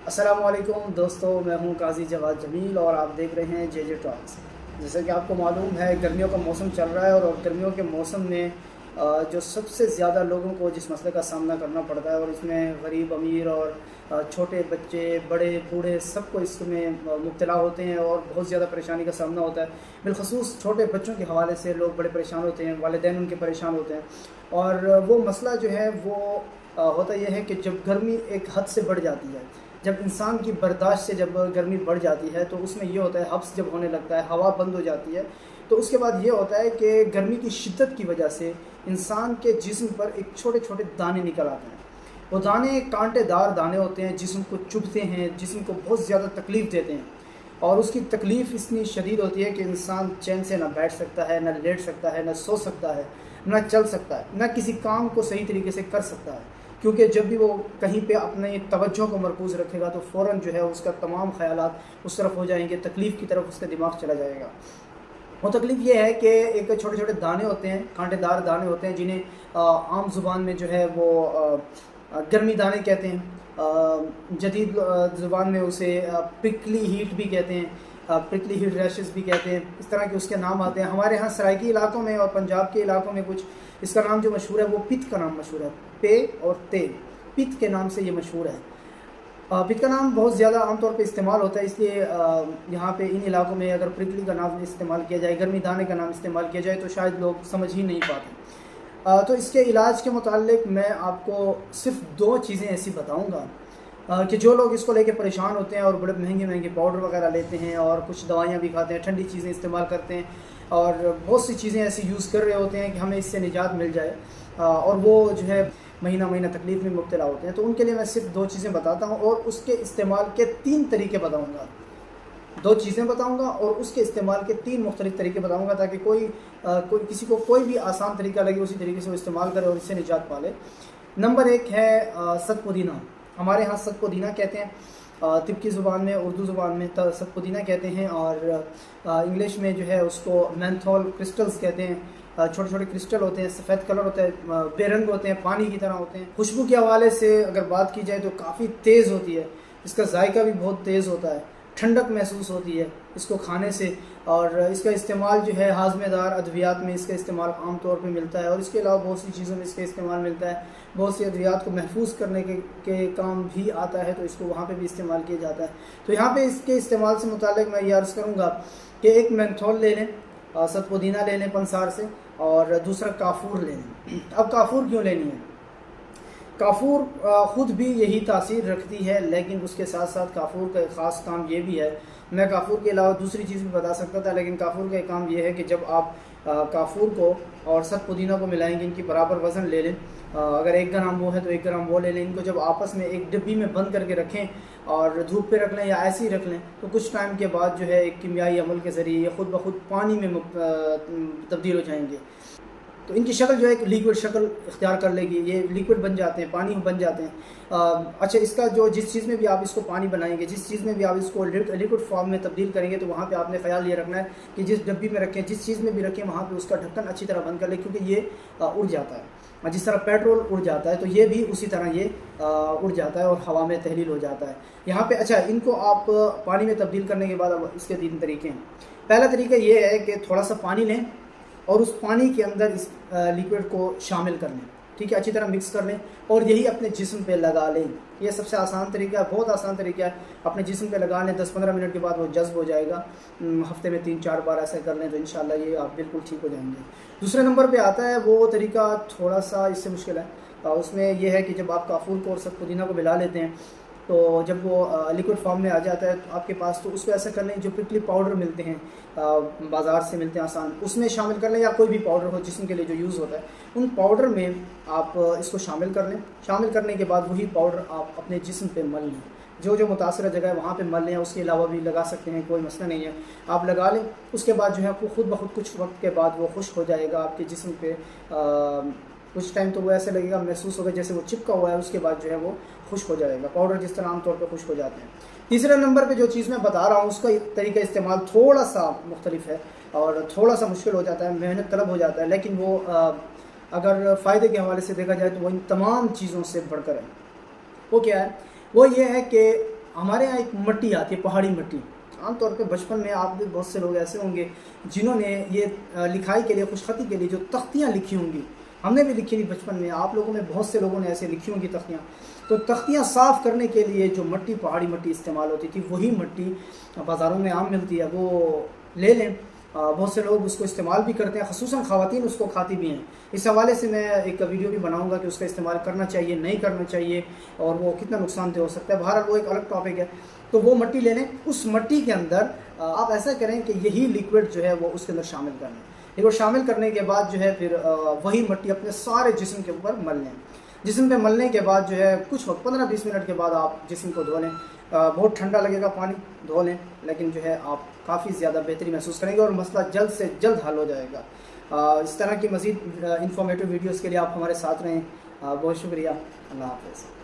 अस्सलाम वालेकुम दोस्तों, मैं हूं काजी जवाद जमील और आप देख रहे हैं जे टॉक्स। जैसा कि आपको मालूम है, गर्मियों का मौसम चल रहा है और गर्मियों के मौसम में जो सबसे ज़्यादा लोगों को जिस मसले का सामना करना पड़ता है और इसमें गरीब अमीर और छोटे बच्चे बड़े बूढ़े सबको इसमें मुब्तला होते हैं और बहुत ज़्यादा परेशानी का सामना होता है। बिलखसूस छोटे बच्चों के हवाले से लोग बड़े परेशान होते हैं, वालिदैन उनके परेशान होते हैं। और वो मसला जो है वो होता यह है कि जब गर्मी एक हद से बढ़ जाती है, जब इंसान की बर्दाश्त से जब गर्मी बढ़ जाती है तो उसमें ये होता है, हब्स जब होने लगता है, हवा बंद हो जाती है, तो उसके बाद ये होता है कि गर्मी की शिद्दत की वजह से इंसान के जिस्म पर एक छोटे छोटे दाने निकल आते हैं। वो दाने कांटेदार दाने होते हैं, जिस्म को चुभते हैं, जिस्म को बहुत ज़्यादा तकलीफ़ देते हैं और उसकी तकलीफ़ इतनी शदीद होती है कि इंसान चैन से ना बैठ सकता है, ना लेट सकता है, ना सो सकता है, ना चल सकता है, ना किसी काम को सही तरीके से कर सकता है। क्योंकि जब भी वो कहीं पे अपने तवज्जो को मरकूज़ रखेगा तो फ़ौरन जो है उसका तमाम ख़यालात उस तरफ हो जाएंगे, तकलीफ़ की तरफ उसका दिमाग चला जाएगा। वो तकलीफ़ ये है कि एक छोटे छोटे दाने होते हैं, कांटेदार दाने होते हैं, जिन्हें आम ज़ुबान में जो है वो गर्मी दाने कहते हैं। जदीद ज़ुबान में उसे प्रिकली हीट भी कहते हैं, प्रिकली हीट रैशेस भी कहते हैं। इस तरह के उसके नाम आते हैं। हमारे यहाँ सराइकी इलाकों में और पंजाब के इलाकों में कुछ इसका नाम जो मशहूर है वो पित्त का नाम मशहूर है। पे और ते, पित्त के नाम से ये मशहूर है। पित्त का नाम बहुत ज़्यादा आमतौर पे इस्तेमाल होता है, इसलिए यहाँ पे इन इलाकों में अगर प्रिकली का नाम इस्तेमाल किया जाए, गर्मी दाने का नाम इस्तेमाल किया जाए तो शायद लोग समझ ही नहीं पाते। तो इसके इलाज के मुतालिक मैं आपको सिर्फ दो चीज़ें ऐसी बताऊँगा कि जो लोग इसको लेके परेशान होते हैं और बड़े महंगे महंगे पाउडर वगैरह लेते हैं और कुछ दवाइयाँ भी खाते हैं, ठंडी चीज़ें इस्तेमाल करते हैं और बहुत सी चीज़ें ऐसी यूज़ कर रहे होते हैं कि हमें इससे निजात मिल जाए, और वो जो है महीना महीना तकलीफ़ में मुब्तला होते हैं। तो उनके लिए मैं सिर्फ दो चीज़ें बताता हूँ और उसके इस्तेमाल के 3 तरीके बताऊँगा। 2 चीज़ें बताऊँगा और उसके इस्तेमाल के 3 मुख्तलिफ तरीके बताऊँगा, ताकि कोई किसी को कोई भी आसान तरीका लगे उसी तरीके से वो इस्तेमाल करे और इससे निजात पा ले। नंबर 1 है सतपुदीना। हमारे यहाँ सतपुदीना कहते हैं, तिब्बती ज़ुबान में, उर्दू ज़ुबान में सतपुदीना कहते हैं और इंग्लिश में जो है उसको मेंथोल क्रिस्टल्स कहते हैं। छोटे छोटे क्रिस्टल होते हैं, सफ़ेद कलर होता है, बेरंग होते हैं, पानी की तरह होते हैं। खुशबू के हवाले से अगर बात की जाए तो काफ़ी तेज़ होती है, इसका जायका भी बहुत तेज़ होता है, ठंडक महसूस होती है इसको खाने से। और इसका इस्तेमाल जो है हाज़मेदार अद्वियात में इसका इस्तेमाल आम तौर पे मिलता है और इसके अलावा बहुत सी चीज़ों में इसका इस्तेमाल मिलता है। बहुत सी अद्वियात को महफूज करने के काम भी आता है, तो इसको वहाँ पे भी इस्तेमाल किया जाता है। तो यहाँ पे इसके इस्तेमाल से मुतालिक मैं ये अर्ज़ करूँगा कि एक मेंथोल ले लें, सतपुदीना ले लें पंसार से, और दूसरा काफूर ले लें। अब काफूर क्यों लेनी है? काफूर ख़ुद भी यही तासीर रखती है, लेकिन उसके साथ साथ काफूर का एक ख़ास काम ये भी है। मैं काफूर के अलावा दूसरी चीज़ भी बता सकता था, लेकिन काफूर का एक काम ये है कि जब आप काफूर को और सतपुदीना को मिलाएंगे, इनकी बराबर वज़न ले लें। अगर 1 ग्राम वो है तो 1 ग्राम वो ले लें। इनको जब आपस में एक डिब्बी में बंद करके रखें और धूप पे रख लें या ऐसे ही रख लें, तो कुछ टाइम के बाद जो है एक कीमियाई अमल के ज़रिए ये ख़ुद ब खुद पानी में तब्दील हो जाएंगे। तो इनकी शक्ल जो है एक लिक्विड शक्ल इख्तियार कर लेगी, ये लिक्विड बन जाते हैं, पानी बन जाते हैं। अच्छा, इसका जो जिस चीज़ में भी आप इसको पानी बनाएंगे, जिस चीज़ में भी आप इसको लिक्विड फॉर्म में तब्दील करेंगे, तो वहाँ पे आपने ख्याल ये रखना है कि जिस डब्बी में रखें, जिस चीज़ में भी रखें, वहाँ पे उसका ढक्कन अच्छी तरह बंद कर लें, क्योंकि ये उड़ जाता है। जिस तरह पेट्रोल उड़ जाता है तो ये भी उसी तरह ये उड़ जाता है और हवा में तहलील हो जाता है यहाँ पे। अच्छा, इनको आप पानी में तब्दील करने के बाद अब इसके 3 तरीके हैं। पहला तरीका ये है कि थोड़ा सा पानी लें और उस पानी के अंदर इस लिक्विड को शामिल कर लें, ठीक है, अच्छी तरह मिक्स कर लें और यही अपने जिस्म पे लगा लें। ये सबसे आसान तरीका है, बहुत आसान तरीका है। अपने जिस्म पे लगा लें, 10-15 मिनट के बाद वो जज्ब हो जाएगा। हफ्ते में 3-4 बार ऐसा कर लें तो इंशाल्लाह ये आप बिल्कुल ठीक हो जाएंगे। दूसरे नंबर पे आता है वो तरीका, थोड़ा सा इससे मुश्किल है। उसमें यह है कि जब आप काफूर को और सतपुदीना को मिला लेते हैं, तो जब वो लिक्विड फॉर्म में आ जाता है तो आपके पास, तो उसको ऐसा कर लें, जो प्रिकली पाउडर मिलते हैं बाज़ार से मिलते हैं आसान, उसमें शामिल कर लें, या कोई भी पाउडर हो जिस्म के लिए जो यूज़ होता है, उन पाउडर में आप इसको शामिल कर लें। शामिल करने के बाद वही पाउडर आप अपने जिस्म पे मल लें, जो जो मुतासर जगह है वहाँ पे मल लें। उसके अलावा भी लगा सकते हैं, कोई मसला नहीं है, आप लगा लें। उसके बाद जो है आपको खुद ब खुद कुछ वक्त के बाद वो खुश्क हो जाएगा आपके जिस्म पे। कुछ टाइम तो वो ऐसे लगेगा, महसूस होगा जैसे वो चिपका हुआ है, उसके बाद जो है वो खुश्क हो जाएगा। पाउडर जिस तरह आमतौर पर खुश्क हो जाते हैं। तीसरे नंबर पे जो चीज़ मैं बता रहा हूँ उसका तरीका इस्तेमाल थोड़ा सा मुख्तलिफ है और थोड़ा सा मुश्किल हो जाता है, मेहनत तलब हो जाता है, लेकिन वो अगर फ़ायदे के हवाले से देखा जाए तो वो इन तमाम चीज़ों से बढ़कर है। वो क्या है? वो ये है कि हमारे यहाँ एक मट्टी आती है, पहाड़ी मट्टी। आम तौर पे बचपन में आप भी बहुत से लोग ऐसे होंगे जिन्होंने ये लिखाई के लिए, खुशखती के लिए जो तख्तियाँ लिखी होंगी, हमने भी लिखी थी बचपन में, आप लोगों में बहुत से लोगों ने ऐसे लिखी होंगी तख्तियाँ। तो तख्तियाँ साफ़ करने के लिए जो मट्टी, पहाड़ी मट्टी इस्तेमाल होती थी, वही मट्टी बाज़ारों में आम मिलती है, वो ले लें। बहुत से लोग उसको इस्तेमाल भी करते हैं, ख़ुसूसन ख़वातीन उसको खाती भी हैं। इस हवाले से मैं एक वीडियो भी बनाऊंगा कि उसका इस्तेमाल करना चाहिए, नहीं करना चाहिए, और वो कितना नुकसानदेह हो सकता है। बहरहाल वो एक अलग टॉपिक है। तो वो मट्टी ले लें, उस मट्टी के अंदर आप ऐसा करें कि यही लिक्विड जो है वो उसके अंदर शामिल कर लें। इसको शामिल करने के बाद जो है फिर वही मट्टी अपने सारे जिस्म के ऊपर मल लें। जिस्म पे मलने के बाद जो है कुछ वक्त 15-20 मिनट के बाद आप जिस्म को धो लें। बहुत ठंडा लगेगा पानी, धो लें, लेकिन जो है आप काफ़ी ज़्यादा बेहतरी महसूस करेंगे और मसला जल्द से जल्द हल हो जाएगा। इस तरह की मज़ीद इंफॉर्मेटिव वीडियोज़ के लिए आप हमारे साथ रहें। बहुत शुक्रिया। अल्लाह हाफ़िज़।